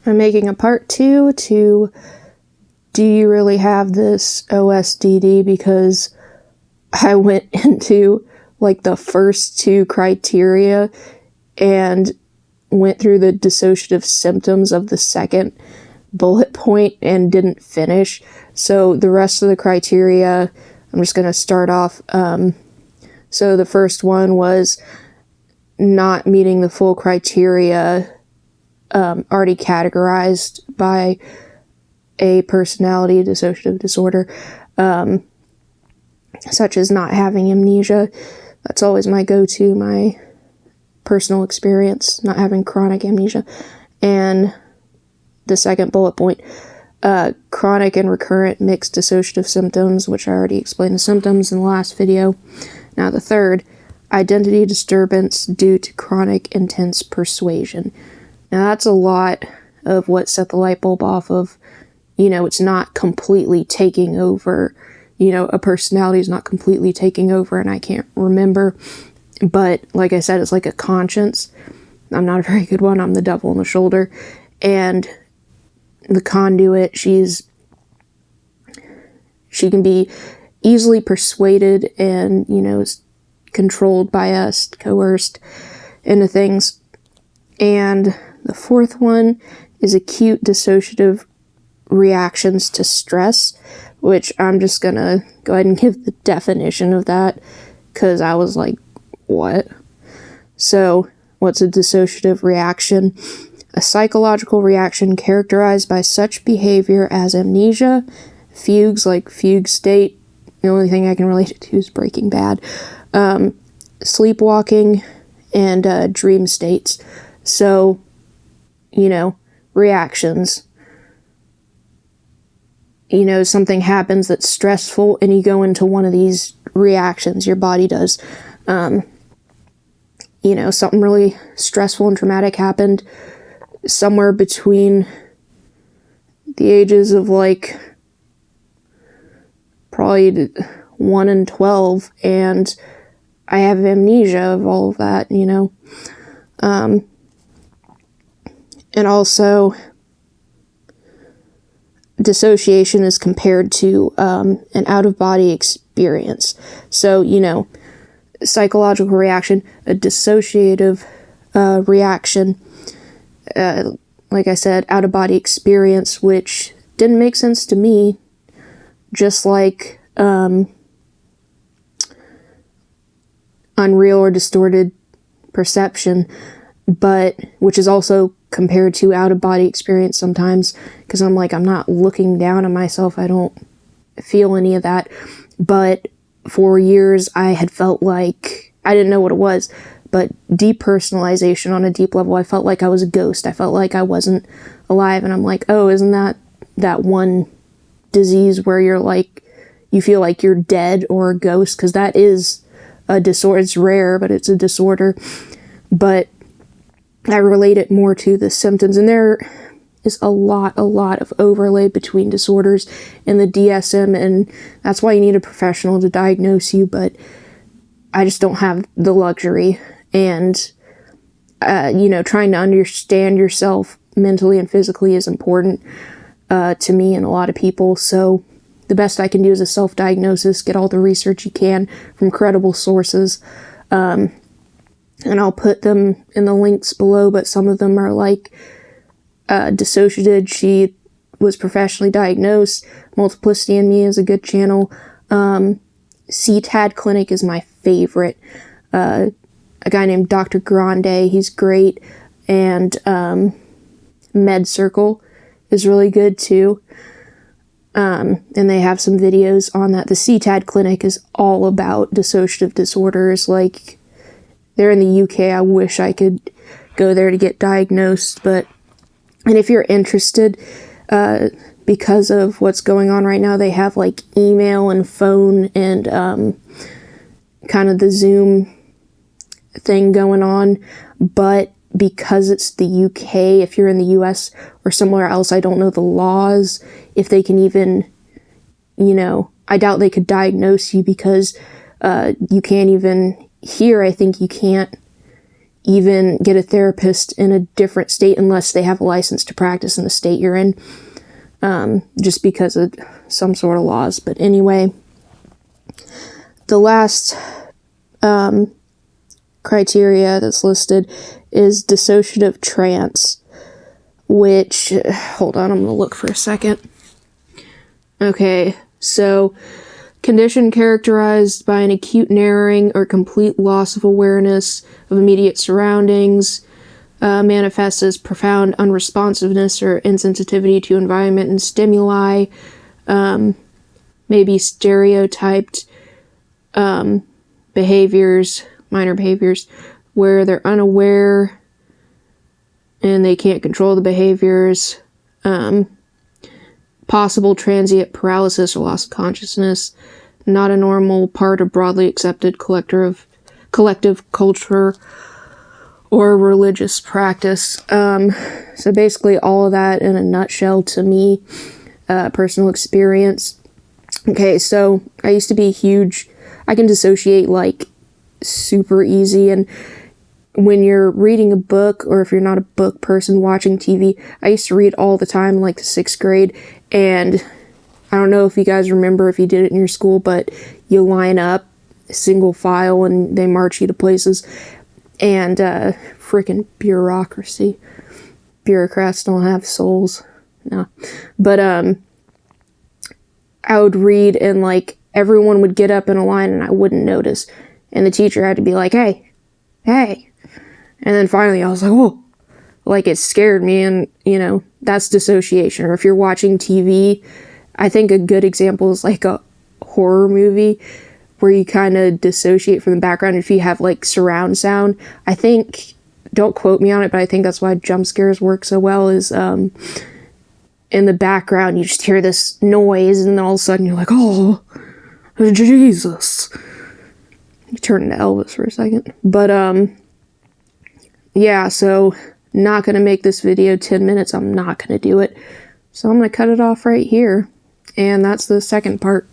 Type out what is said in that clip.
I'm making a part 2 to do you really have this OSDD, because I went into like the first 2 criteria and went through the dissociative symptoms of the second bullet point and didn't finish. So the rest of the criteria, I'm just going to start off. So the first one was not meeting the full criteria already categorized by a personality dissociative disorder, such as not having amnesia. That's always my go-to, my personal experience, not having chronic amnesia. And the second bullet point, chronic and recurrent mixed dissociative symptoms, which I already explained the symptoms in the last video. Now the third, identity disturbance due to chronic intense persuasion. Now that's a lot of what set the light bulb off of, it's not completely taking over, a personality is not completely taking over and I can't remember. But like I said, it's like a conscience. I'm not a very good one. I'm the devil on the shoulder. And the conduit, she can be easily persuaded and, is controlled by us, coerced into things. And the fourth one is acute dissociative reactions to stress, which I'm just gonna go ahead and give the definition of that, because I was like, what? So, what's a dissociative reaction? A psychological reaction characterized by such behavior as amnesia, fugues, like fugue state. The only thing I can relate it to is Breaking Bad. Sleepwalking, and dream states. So, reactions. Something happens that's stressful and you go into one of these reactions, your body does. Something really stressful and traumatic happened somewhere between the ages of probably 1 and 12, and I have amnesia of all of that, and also dissociation is compared to an out-of-body experience. So, psychological reaction, a dissociative reaction, like I said, out-of-body experience, which didn't make sense to me, just like unreal or distorted perception, but which is also compared to out-of-body experience sometimes, because I'm not looking down on myself, I don't feel any of that. But for years I had felt like, I didn't know what it was, but depersonalization on a deep level. I felt like I was a ghost. I felt like I wasn't alive, and I'm like, oh, isn't that one disease where you feel like you're dead or a ghost? Because that is a disorder. It's rare, but it's a disorder. But I relate it more to the symptoms, and there is a lot of overlay between disorders and the DSM, and that's why you need a professional to diagnose you, but I just don't have the luxury, and trying to understand yourself mentally and physically is important to me and a lot of people. So the best I can do is a self-diagnosis, get all the research you can from credible sources, and I'll put them in the links below, but some of them are Dissociative, she was professionally diagnosed. Multiplicity in Me is a good channel. CTAD Clinic is my favorite. A guy named Dr. Grande, he's great. And Med Circle is really good too. And they have some videos on that. The CTAD Clinic is all about dissociative disorders. They're in the UK. I wish I could go there to get diagnosed, and if you're interested, because of what's going on right now, they have email and phone and kind of the Zoom thing going on. But because it's the UK, if you're in the US or somewhere else, I don't know the laws, if they can even, I doubt they could diagnose you, because you can't even, here I think you can't even get a therapist in a different state unless they have a license to practice in the state you're in, just because of some sort of laws. But anyway, the last criteria that's listed is dissociative trance, which, hold on, I'm going to look for a second. Okay, so condition characterized by an acute narrowing or complete loss of awareness of immediate surroundings, manifests as profound unresponsiveness or insensitivity to environment and stimuli, maybe stereotyped behaviors, minor behaviors, where they're unaware and they can't control the behaviors, possible transient paralysis or loss of consciousness, not a normal part of broadly accepted collective culture or religious practice. So basically all of that in a nutshell to me, personal experience. Okay, so I used to be huge, I can dissociate like super easy, and when you're reading a book, or if you're not a book person watching TV, I used to read all the time, like the 6th grade, and I don't know if you guys remember if you did it in your school, but you line up single file and they march you to places, and freaking bureaucracy. Bureaucrats don't have souls. No. But I would read and like everyone would get up in a line and I wouldn't notice. And the teacher had to be like, hey. And then finally I was like, whoa. Like it scared me, and you know, that's dissociation. Or if you're watching TV, I think a good example is like a horror movie where you kind of dissociate from the background. If you have like surround sound, I think, don't quote me on it, but I think that's why jump scares work so well, is in the background you just hear this noise and then all of a sudden you're like, oh Jesus. You turn into Elvis for a second. But yeah, so not gonna make this video 10 minutes. I'm not gonna do it. So I'm gonna cut it off right here. And that's the second part.